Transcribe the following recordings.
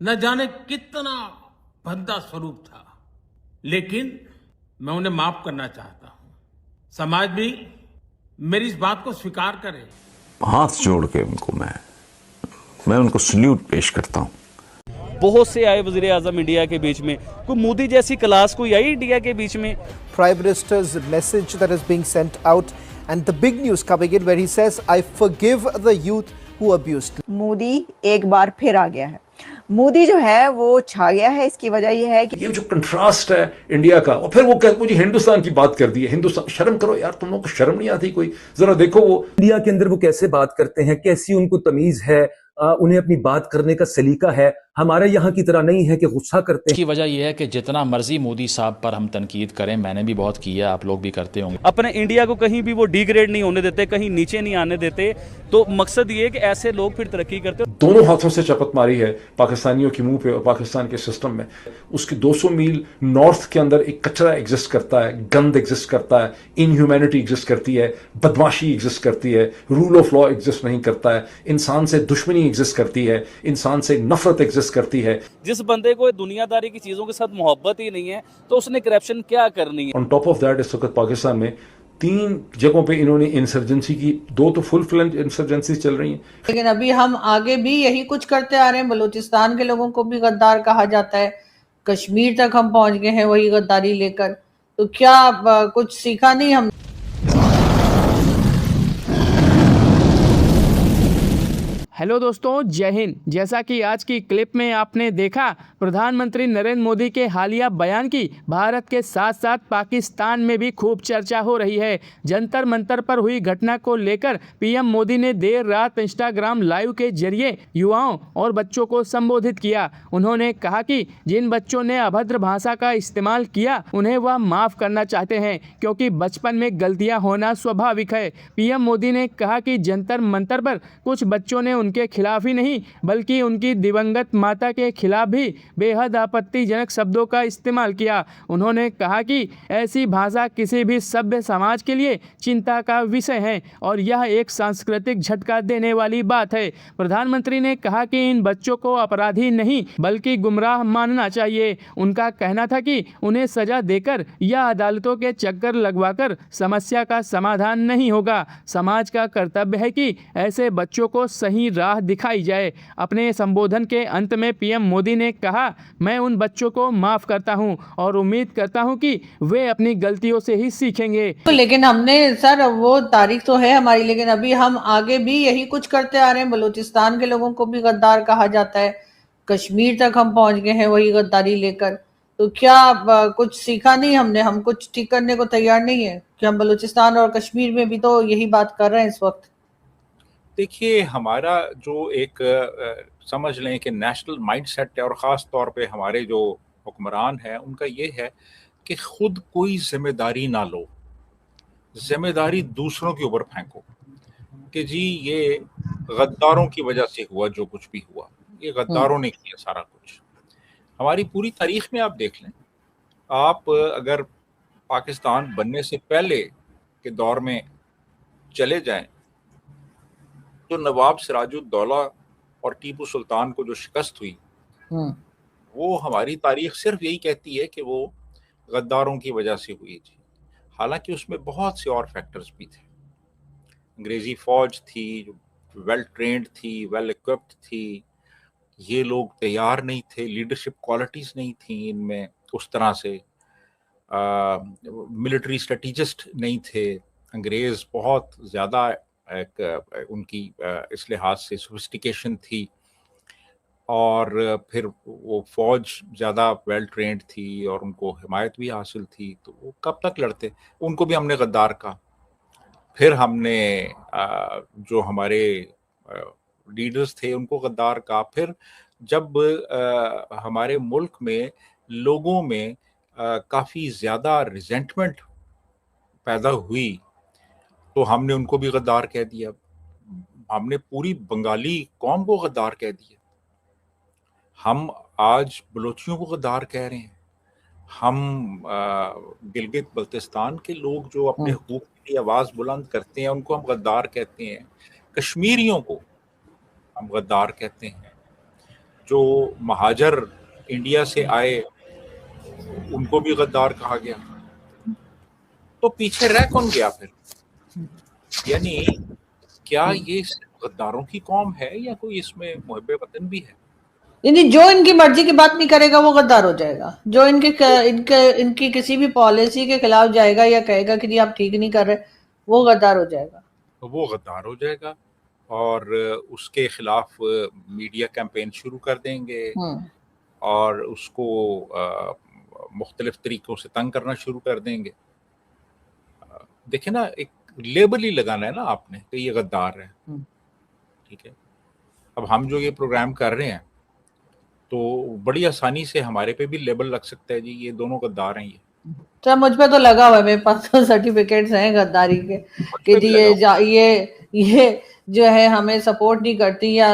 न जाने कितना भद्दा स्वरूप था, लेकिन मैं उन्हें माफ करना चाहता हूं। समाज भी मेरी इस बात को स्वीकार करे। हाथ जोड़ के मैं उनको सल्यूट पेश करता हूं। बहुत से आए वज़ीर आज़म इंडिया के बीच में, कोई मोदी जैसी क्लास कोई आई इंडिया के बीच में। Prime Minister's message that is being sent out and the big news coming in where he says, I forgive the youth who abused. Modi एक बार फिर आ गया है। मोदी जो है वो छा गया है। इसकी वजह यह है कि ये जो कंट्रास्ट है इंडिया का, और फिर वो मुझे हिंदुस्तान की बात कर दी है। हिंदुस्तान, शर्म करो यार, तुम लोगों को शर्म नहीं आती कोई? जरा देखो वो इंडिया के अंदर वो कैसे बात करते हैं, कैसी उनको तमीज है, उन्हें अपनी बात करने का सलीका है। हमारे यहाँ की तरह नहीं है कि गुस्सा करते हैं। इसकी वजह यह है कि जितना मर्जी मोदी साहब पर हम तनकीद करें, मैंने भी बहुत किया, आप लोग भी करते होंगे, अपने इंडिया को कहीं भी वो डिग्रेड नहीं होने देते, कहीं नीचे नहीं आने देते। तो मकसद ये है कि ऐसे लोग फिर तरक्की करते हैं। दोनों हाथों से चपत मारी है पाकिस्तानियों के मुंह पे और पाकिस्तान के सिस्टम में। उसके 200 मील नॉर्थ के अंदर एक कचरा एग्जिस्ट करता है, गंद एग्जिस्ट करता है, इनह्यूमैनिटी एग्जिस्ट करती है, बदमाशी एग्जिस्ट करती है, रूल ऑफ लॉ एग्जिस्ट नहीं करता है, इंसान से दुश्मनी एग्जिस्ट करती है, इंसान से नफरत एग्जिस्ट करती है। जिस बंदे को दुनियादारी की चीजों के साथ मोहब्बत ही नहीं है तो उसने करप्शन क्या करनी है। ऑन टॉप ऑफ दैट, इस वक्त पाकिस्तान में 3 जगहों पे इन्होंने इंसर्जेंसी की, 2 तो फुल फ्लेंज इंसर्जेंसी चल रही हैं। लेकिन अभी हम आगे भी यही कुछ करते आ रहे हैं। बलूचिस्तान के लोगों को भी गद्दार कहा जाता है, कश्मीर तक हम पहुंच गए हैं वही गद्दारी लेकर। तो क्या कुछ सीखा नहीं हम? हेलो दोस्तों, जय हिंद। जैसा कि आज की क्लिप में आपने देखा, प्रधानमंत्री नरेंद्र मोदी के हालिया बयान की भारत के साथ साथ पाकिस्तान में भी खूब चर्चा हो रही है। जंतर मंतर पर हुई घटना को लेकर पीएम मोदी ने देर रात इंस्टाग्राम लाइव के जरिए युवाओं और बच्चों को संबोधित किया। उन्होंने कहा कि जिन बच्चों ने अभद्र भाषा का इस्तेमाल किया उन्हें वह माफ़ करना चाहते हैं, क्योंकि बचपन में गलतियाँ होना स्वाभाविक है। पीएम मोदी ने कहा कि जंतर मंतर पर कुछ बच्चों ने उनके खिलाफ ही नहीं बल्कि उनकी दिवंगत माता के खिलाफ भी बेहद आपत्तिजनक शब्दों का इस्तेमाल किया। उन्होंने कहा कि ऐसी भाषा किसी भी सभ्य समाज के लिए चिंता का विषय है और यह एक सांस्कृतिक झटका देने वाली बात है। प्रधानमंत्री ने कहा कि इन बच्चों को अपराधी नहीं बल्कि गुमराह मानना चाहिए। उनका कहना था कि उन्हें सजा देकर या अदालतों के चक्कर लगवाकर समस्या का समाधान नहीं होगा। समाज का कर्तव्य है कि ऐसे बच्चों को सही राह दिखाई जाए। अपने संबोधन के अंत में पीएम मोदी ने कहा, मैं उन बच्चों को माफ करता हूं और उम्मीद करता हूं कि वे अपनी गलतियों से ही सीखेंगे। लेकिन हमने सर, वो तारीख तो है हमारी, लेकिन अभी हम आगे भी यही कुछ करते आ रहे हैं। बलूचिस्तान के लोगों को भी गद्दार कहा जाता है, कश्मीर तक हम पहुंच गए हैं वही गद्दारी लेकर। तो क्या कुछ सीखा नहीं हमने? हम कुछ ठीक करने को तैयार नहीं है कि हम बलूचिस्तान और कश्मीर में भी तो यही बात कर रहे हैं इस वक्त। देखिए, हमारा जो एक समझ लें कि नेशनल माइंडसेट है, और ख़ास तौर पे हमारे जो हुक्मरान हैं उनका ये है कि खुद कोई जिम्मेदारी ना लो, जिम्मेदारी दूसरों के ऊपर फेंको कि जी ये गद्दारों की वजह से हुआ जो कुछ भी हुआ, ये गद्दारों ने किया सारा कुछ। हमारी पूरी तारीख में आप देख लें, आप अगर पाकिस्तान बनने से पहले के दौर में चले जाएं तो नवाब सिराजुद्दौला और टीपू सुल्तान को जो शिकस्त हुई, वो हमारी तारीख सिर्फ यही कहती है कि वो गद्दारों की वजह से हुई थी। हालांकि उसमें बहुत से और फैक्टर्स भी थे। अंग्रेजी फौज थी, वेल ट्रेंड थी, वेल इक्विप्ड थी, ये लोग तैयार नहीं थे, लीडरशिप क्वालिटीज नहीं थी इनमें उस तरह से, मिलिट्री स्ट्रेटेजिस्ट नहीं थे, अंग्रेज बहुत ज़्यादा उनकी इस लिहाज से सोफिस्टिकेशन थी, और फिर वो फौज ज़्यादा वेल ट्रेंड थी और उनको हिमायत भी हासिल थी। तो वो कब तक लड़ते? उनको भी हमने गद्दार कहा। फिर हमने जो हमारे लीडर्स थे उनको गद्दार कहा। फिर जब हमारे मुल्क में लोगों में काफ़ी ज़्यादा रिजेंटमेंट पैदा हुई तो हमने उनको भी गद्दार कह दिया। हमने पूरी बंगाली कौम को गद्दार कह दिया। हम आज बलोचियों को गद्दार कह रहे हैं। हम गिलगित बल्तिस्तान के लोग जो अपने हुकूक के लिए आवाज़ बुलंद करते हैं उनको हम गद्दार कहते हैं। कश्मीरियों को हम गद्दार कहते हैं। जो महाजर इंडिया से आए उनको भी गद्दार कहा गया। तो पीछे रह कौन गया फिर? यानी क्या ये सिर्फ गद्दारों की कौम है या कोई इसमें मुहब्बे वतन भी है? यानी जो इनकी मर्जी की बात नहीं करेगा वो गद्दार हो जाएगा, जो इनकी किसी भी पॉलिसी के खिलाफ जाएगा या कहेगा कि जी आप ठीक नहीं कर रहे, वो गद्दार हो जाएगा। वो गद्दार हो जाएगा और उसके खिलाफ मीडिया कैंपेन शुरू कर देंगे और उसको मुख्तलिफ तरीकों से तंग करना शुरू कर देंगे। देखे ना, एक लेबल ही लगाना है ना आपने कि ये गद्दार है, ठीक है। अब हम जो ये प्रोग्राम कर रहे हैं तो बड़ी आसानी से हमारे पे भी लेबल लग सकता है, जी ये दोनों गद्दार हैं। ये तो मुझ पे तो लगा हुआ है, मेरे पास तो सर्टिफिकेट्स हैं गद्दारी के कि जी ये जो है हमें सपोर्ट नहीं करती या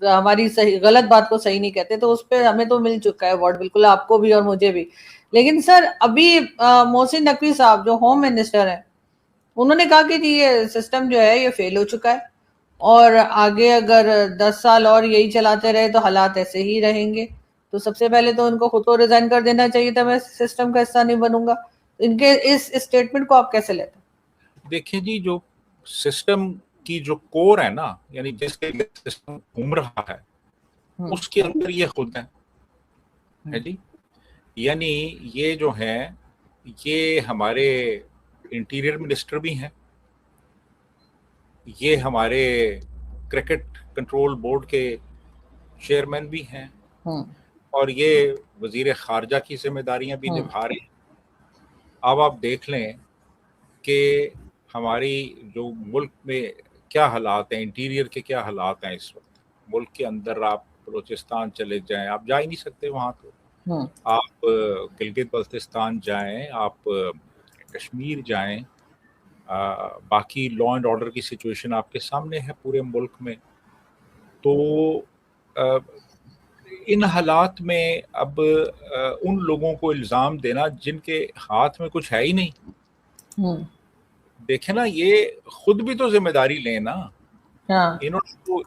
हमारी सही गलत बात को सही नहीं कहते, तो उस पर हमें तो मिल चुका है अवार्ड, बिल्कुल आपको भी और मुझे भी। लेकिन सर अभी मोहसिन नकवी साहब जो होम मिनिस्टर हैं, उन्होंने कहा कि जी ये सिस्टम जो है ये फेल हो चुका है और आगे अगर 10 साल और यही चलाते रहे तो हालात ऐसे ही रहेंगे। तो सबसे पहले तो उनको खुद को रिजाइन कर देना चाहिए था, मैं सिस्टम का हिस्सा नहीं बनूंगा। इनके इस स्टेटमेंट को आप कैसे लेते हैं? देखिए जी, जो सिस्टम की जो कोर है ना, यानी जिसके सिस्टम घूम रहा है उसके अंदर ये खुद है जी। यानी ये जो है ये हमारे इंटीरियर मिनिस्टर भी हैं, ये हमारे क्रिकेट कंट्रोल बोर्ड के चेयरमैन भी हैं और ये वजीर खारजा की जिम्मेदारियां भी निभा रहे हैं। अब आप देख लें कि हमारी जो मुल्क में क्या हालात हैं, इंटीरियर के क्या हालात हैं इस वक्त। मुल्क के अंदर आप बलूचिस्तान चले जाएं, आप जा ही नहीं सकते वहाँ तो। आप गिलगित बल्तिस्तान जाएं, आप कश्मीर जाएं, बाकी लॉ एंड ऑर्डर की सिचुएशन आपके सामने है पूरे मुल्क में। तो इन हालात में अब उन लोगों को इल्ज़ाम देना जिनके हाथ में कुछ है ही नहीं। देखे ना, ये खुद भी तो जिम्मेदारी लें ना। इन्होंने तो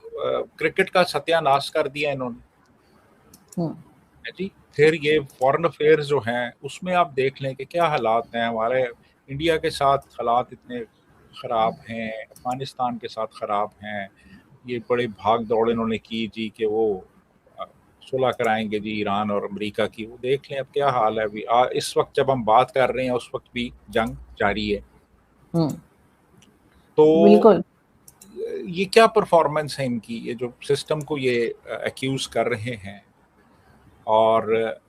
क्रिकेट का सत्यानाश कर दिया इन्होंने जी। फिर ये फॉरेन अफेयर्स जो हैं उसमें आप देख लें कि क्या हालात हैं। हमारे इंडिया के साथ हालात इतने ख़राब हैं, अफगानिस्तान के साथ ख़राब हैं। ये बड़े भाग दौड़ इन्होंने की जी कि वो सुलह कराएंगे जी ईरान और अमेरिका की। वो देख लें अब क्या हाल है अभी। इस वक्त जब हम बात कर रहे हैं उस वक्त भी जंग जारी है। तो बिल्कुल ये क्या परफॉर्मेंस है इनकी, ये जो सिस्टम को ये एक्यूज कर रहे हैं और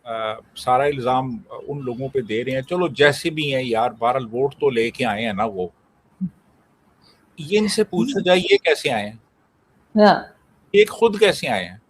सारा इल्ज़ाम उन लोगों पे दे रहे हैं। चलो जैसे भी हैं यार, बहरहाल वोट तो लेके आए हैं ना वो। ये इनसे पूछा जाए ये कैसे आए हैं, ये खुद कैसे आए हैं?